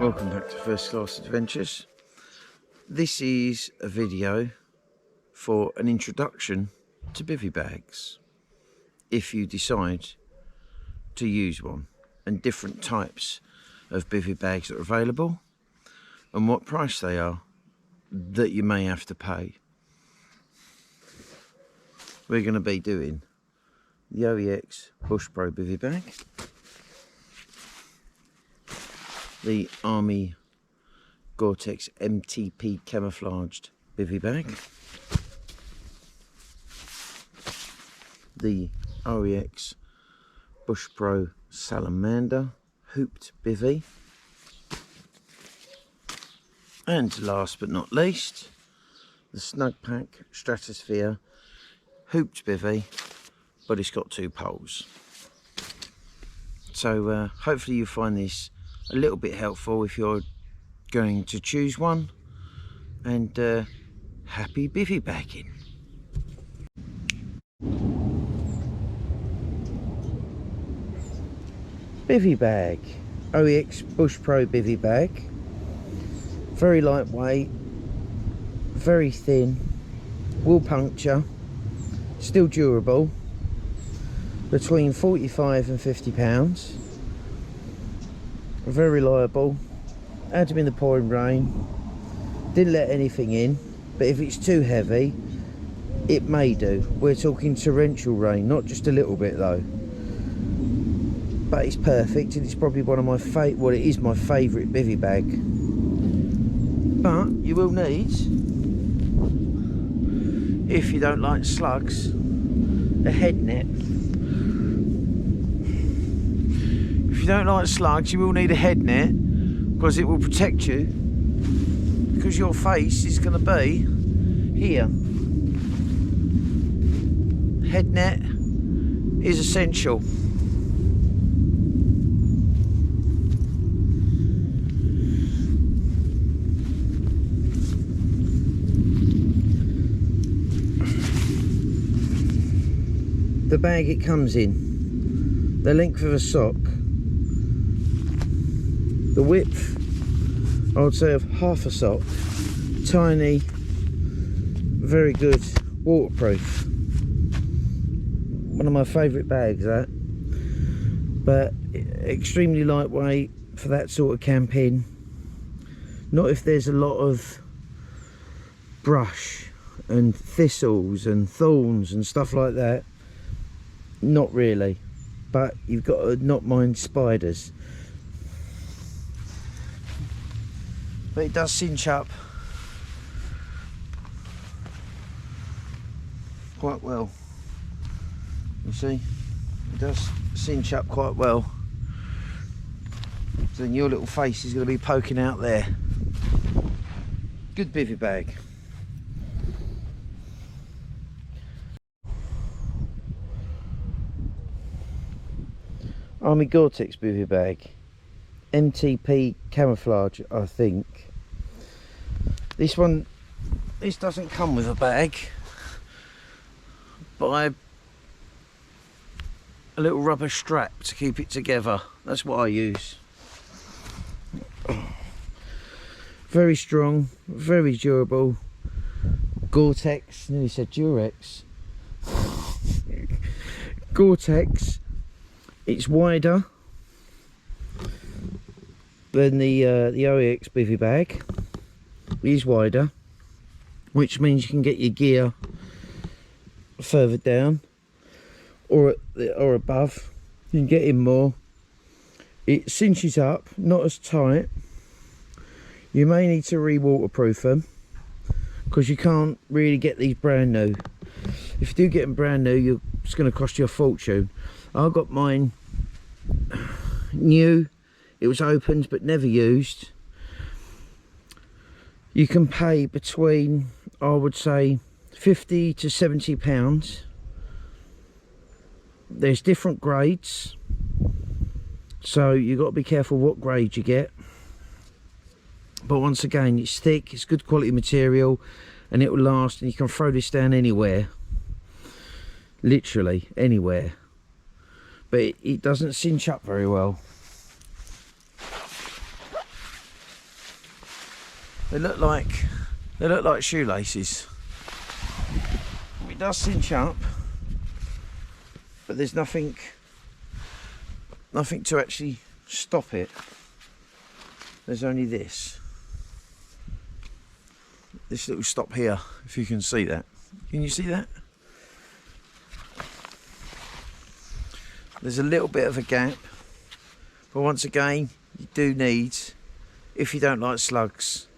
Welcome back to First Class Adventures. This is a video for an introduction to bivvy bags, if you decide to use one, and different types of bivvy bags that are available and what price they are that you may have to pay. We're going to be doing the OEX Bush Pro bivvy bag, the Army Gore-Tex MTP camouflaged bivvy bag, the OEX Bush Pro Salamander hooped bivvy, and last but not least, the Snugpak Stratosphere hooped bivvy, but it's got two poles. So hopefully you find this a little bit helpful if you're going to choose one, and happy bivvy bagging. Bivvy bag, OEX Bush Pro bivvy bag, very lightweight, very thin, will puncture, still durable, between 45 and 50 pounds. Very reliable, had them in the pouring rain, didn't let anything in, but if it's too heavy it may do. We're talking torrential rain, not just a little bit though, but it's perfect, and it's probably one of my well, it is my favourite bivvy bag. But you will need, if you don't like slugs, a head net. If you don't like slugs, you will need a head net, because it will protect you, because your face is going to be here. Head net is essential. The bag it comes in, the length of a sock, the width, I would say, of half a sock, tiny, very good, waterproof. One of my favourite bags, that. But extremely lightweight for that sort of camping. Not if there's a lot of brush and thistles and thorns and stuff like that. Not really. But you've got to not mind spiders. But it does cinch up quite well. You see, it does cinch up quite well. So then your little face is going to be poking out there. Good bivvy bag. Army Gore-Tex bivvy bag, MTP camouflage, I think. This doesn't come with a bag, but a little rubber strap to keep it together. That's what I use. Very strong, very durable. Gore-Tex, nearly said Durex. Gore-Tex. It's wider than the OEX bivvy bag. It is wider, which means you can get your gear further down or above. You can get in more. It cinches up, not as tight. You may need to re-waterproof them, because you can't really get these brand new. If you do get them brand new, it's going to cost you a fortune. I got mine new, it was opened but never used. You can pay between, I would say, 50 to 70 pounds. There's different grades, so you've got to be careful what grade you get. But once again, it's thick, it's good quality material, and it will last, and you can throw this down anywhere, literally anywhere. But it doesn't cinch up very well. They look like shoelaces. It does cinch up, but there's nothing to actually stop it. There's only this little stop here, if you can see that. Can you see that? There's a little bit of a gap, but once again, you do need, if you don't like slugs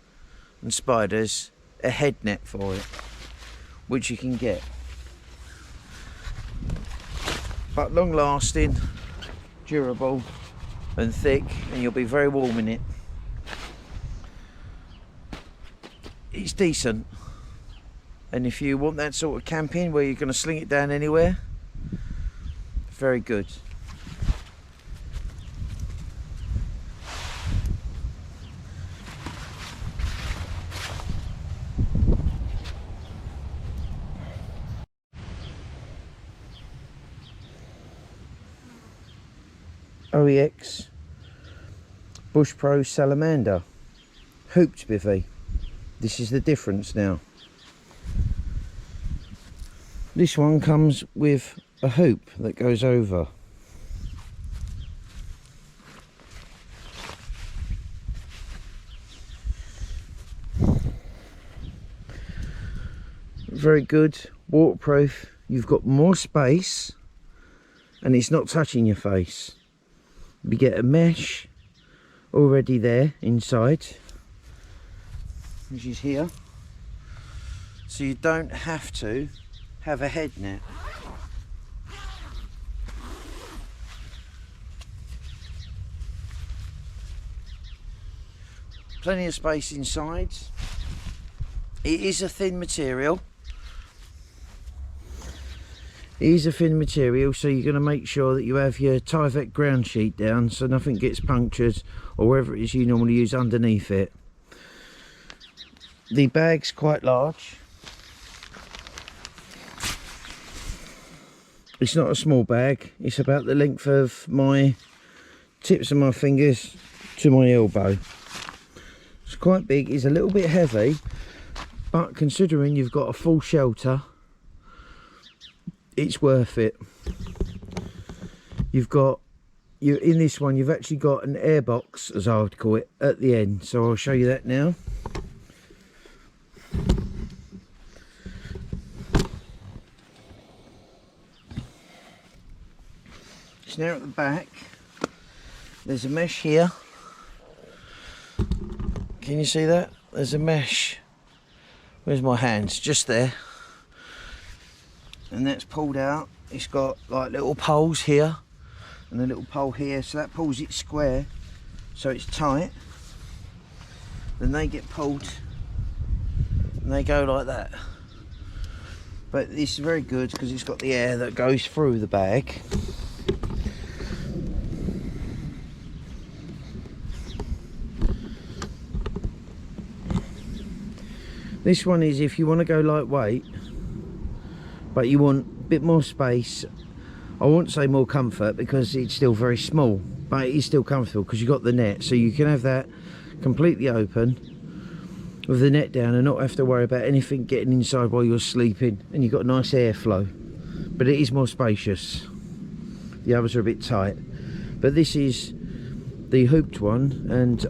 and spiders, a head net for it, which you can get. But long lasting, durable and thick, and you'll be very warm in it. It's decent, and if you want that sort of camping where you're going to sling it down anywhere, very good. OEX Bush Pro Salamander hooped bivvy. This is the difference now. This one comes with a hoop that goes over. Very good, waterproof. You've got more space and it's not touching your face. You get a mesh already there inside, which is here, so you don't have to have a head net. Plenty of space inside. It is a thin material. It is a thin material, so you're going to make sure that you have your Tyvek ground sheet down so nothing gets punctured, or wherever it is you normally use underneath it. The bag's quite large. It's not a small bag. It's about the length of my tips of my fingers to my elbow. It's quite big. It's a little bit heavy, but considering you've got a full shelter, it's worth it. In this one you've actually got an air box, as I would call it, at the end, so I'll show you that now. So now at the back there's a mesh here. Can you see that? There's a mesh. Where's my hands? Just there. And that's pulled out. It's got like little poles here and a little pole here, so that pulls it square so it's tight. Then they get pulled and they go like that. But this is very good because it's got the air that goes through the bag. This one is if you want to go lightweight but you want a bit more space. I won't say more comfort because it's still very small, but it is still comfortable because you've got the net, so you can have that completely open with the net down and not have to worry about anything getting inside while you're sleeping, and you've got nice airflow, but it is more spacious. The others are a bit tight, but this is the hooped one, and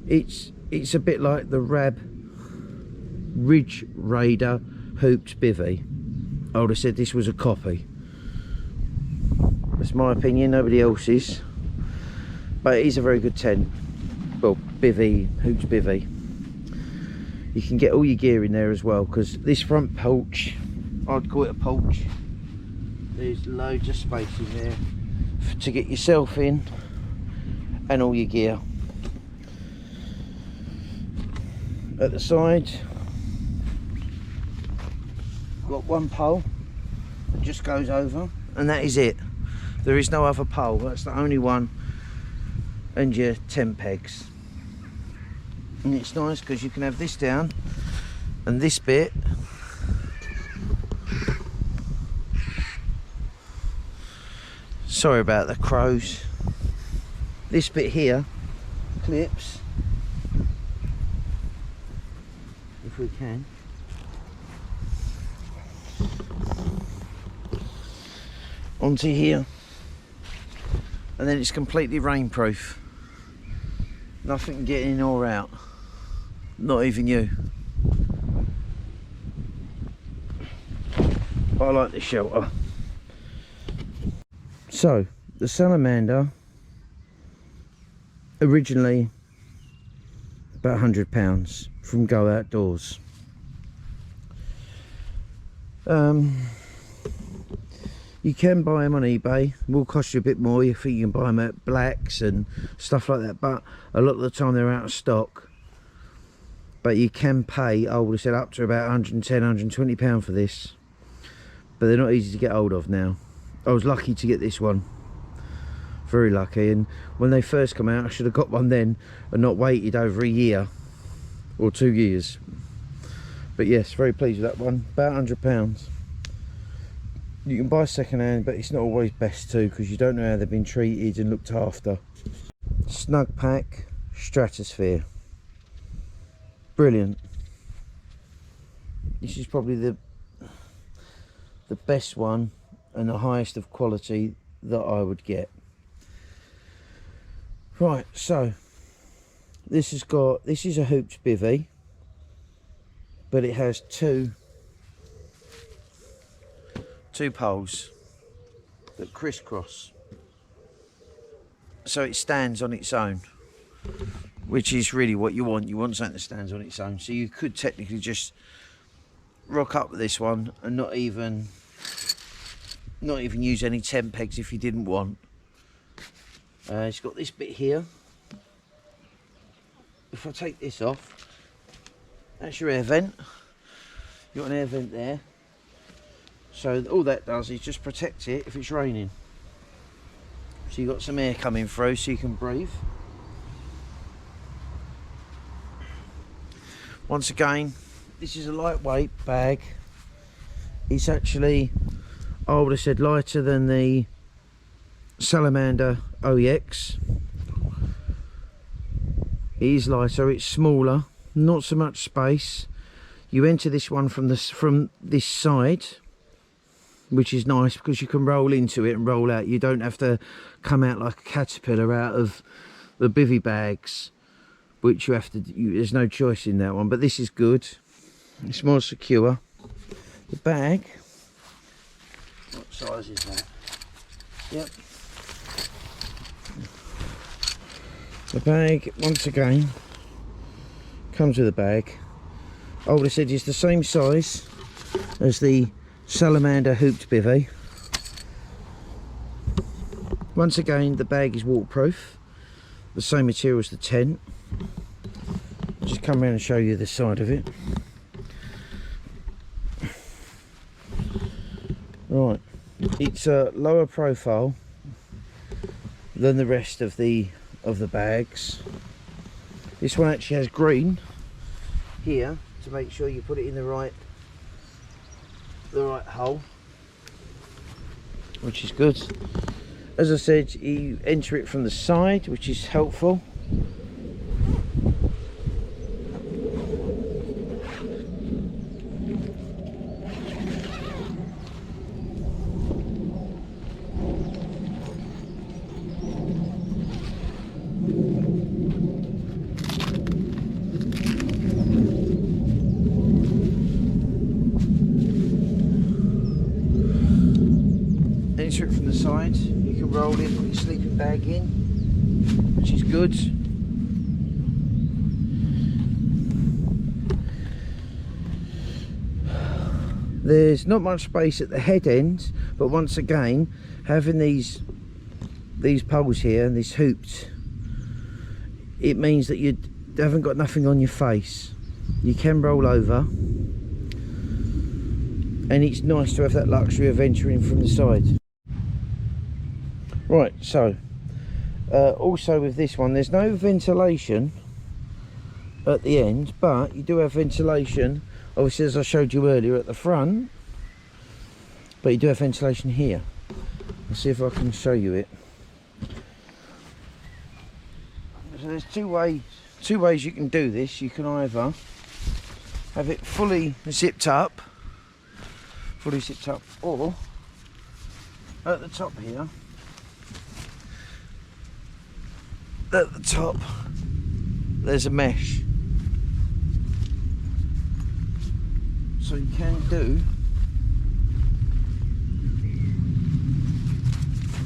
it's a bit like the Ridge Raider hooped bivvy. I would have said this was a copy. That's my opinion, nobody else's, but it is a very good tent. Well, bivvy, hooped bivvy. You can get all your gear in there as well, because this front porch, I'd call it a porch, there's loads of space in there to get yourself in and all your gear. At the side, got one pole that just goes over, and that is it. There is no other pole, that's the only one, and your tent pegs. And it's nice because you can have this down, and this bit sorry about the crows, this bit here clips we can. Onto here, and then it's completely rainproof. Nothing can get in or out, not even you. But I like the shelter. So the Salamander, originally about £100 from Go Outdoors. You can buy them on eBay. It will cost you a bit more. You think you can buy them at Blacks and stuff like that, but a lot of the time they're out of stock. But you can pay, I would have said, up to about £110, £120 for this. But they're not easy to get hold of now. I was lucky to get this one. Very lucky. And when they first come out, I should have got one then and not waited over a year or 2 years. But yes, very pleased with that one. About £100. You can buy second hand, but it's not always best to, because you don't know how they've been treated and looked after. Snugpak Stratosphere. Brilliant. This is probably the best one and the highest of quality that I would get. Right, so this is a hooped bivvy, but it has two poles that crisscross, so it stands on its own, which is really what you want. You want something that stands on its own. So you could technically just rock up with this one and not even use any tent pegs if you didn't want. It's got this bit here. If I take this off, that's your air vent. You've got an air vent there. So all that does is just protect it if it's raining. So you've got some air coming through so you can breathe. Once again, this is a lightweight bag. It's actually, I would have said, lighter than the Salamander OEX. It is lighter, it's smaller, not so much space. You enter this one from this side, which is nice because you can roll into it and roll out. You don't have to come out like a caterpillar out of the bivvy bags, which you have to, there's no choice in that one. But this is good, it's more secure. The bag, what size is that? Yep. The bag, once again, comes with a bag. I would have said it's the same size as the Salamander hooped bivvy. Once again, the bag is waterproof, the same material as the tent. I'll just come around and show you the side of it. Right, it's a lower profile than the rest of the bags. This one actually has green here to make sure you put it in the right hole, which is good. As I said, you enter it from the side, which is helpful. Enter it from the side. You can roll it, put your sleeping bag in, which is good. There's not much space at the head end, but once again, having these poles here and this hooped, it means that you haven't got nothing on your face. You can roll over, and it's nice to have that luxury of entering from the side. Right, so also with this one, there's no ventilation at the end, but you do have ventilation, obviously, as I showed you earlier, at the front, but you do have ventilation here. Let's see if I can show you it. So there's two ways you can do this. You can either have it fully zipped up, or at the top here, at the top there's a mesh, so you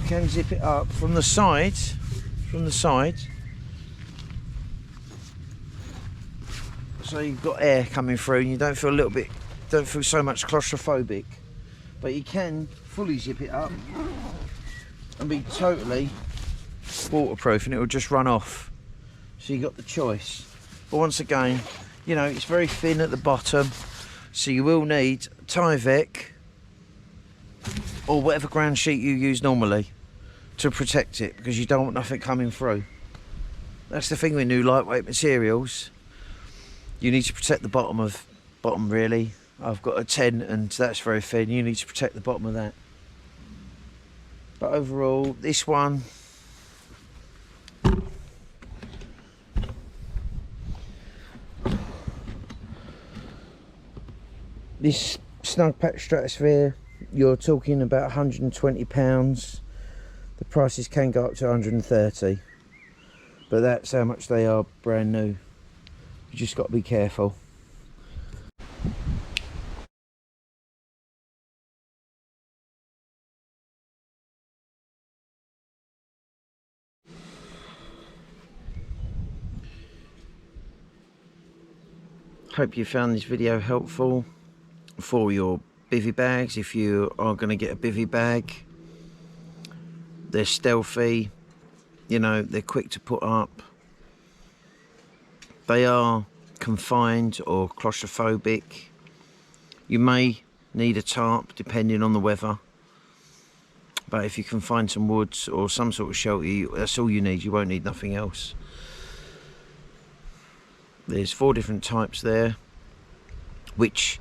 can zip it up from the side, so you've got air coming through and you don't feel so much claustrophobic. But you can fully zip it up and be totally waterproof, and it will just run off. So you got the choice. But once again, you know, it's very thin at the bottom, so you will need Tyvek or whatever ground sheet you use normally to protect it, because you don't want nothing coming through. That's the thing with new lightweight materials. You need to protect the bottom really. I've got a 10 and that's very thin. You need to protect the bottom of that. But overall, this one, this Snugpak Stratosphere, you're talking about £120. The prices can go up to 130, but that's how much they are brand new. You just got to be careful. Hope you found this video helpful for your bivvy bags. If you are going to get a bivvy bag, they're stealthy, you know, they're quick to put up. They are confined or claustrophobic. You may need a tarp depending on the weather, but if you can find some woods or some sort of shelter, that's all you need. You won't need nothing else. There's 4 different types there, which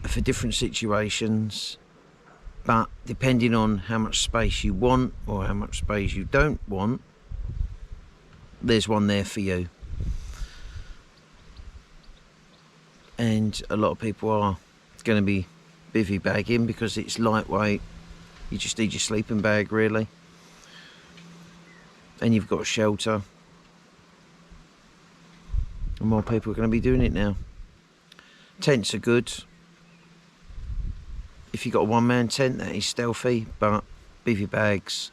are for different situations, but depending on how much space you want or how much space you don't want, there's one there for you. And a lot of people are going to be bivvy bagging because it's lightweight. You just need your sleeping bag really, and you've got shelter. And more people are going to be doing it now. Tents are good. If you've got a one-man tent, that is stealthy, but bivvy bags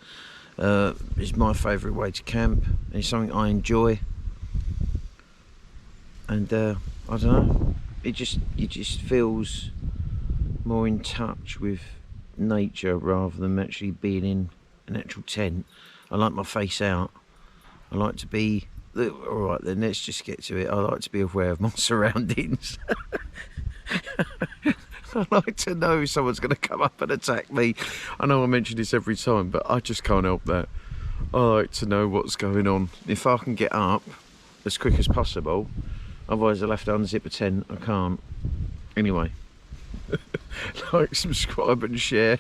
is my favourite way to camp, and it's something I enjoy. And I don't know, it just feels more in touch with nature rather than actually being in an actual tent. I like my face out. I like to be, alright then, let's just get to it. I like to be aware of my surroundings. I like to know if someone's going to come up and attack me. I know I mention this every time, but I just can't help that. I like to know what's going on. If I can get up as quick as possible, otherwise I'll have to unzip a tent. I can't. Anyway, like, subscribe and share.